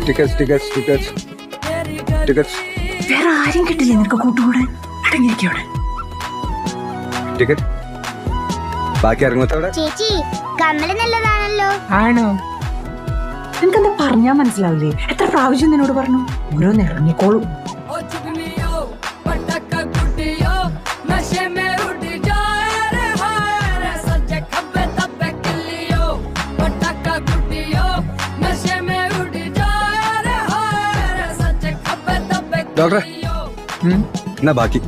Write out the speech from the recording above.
Tickets. വേറെ ആരും കിട്ടില്ലേ നിനക്ക് കൂട്ടുകൂടാൻ? അടങ്ങിയിരിക്കവിടെ. ടിക്കറ്റ് ബാക്കി ഇറങ്ങത്തവിടെ. ചേച്ചി കമ്മല് നല്ലതാണല്ലോ. ആണോ? നിനക്കെന്താ പറഞ്ഞാ മനസ്സിലാവില്ലേ? എത്ര പ്രാവശ്യം നിന്നോട് പറഞ്ഞു? ഓരോന്ന് ഇറങ്ങിക്കോളും. ഡോക്ടറെ എന്നാ ബാക്കി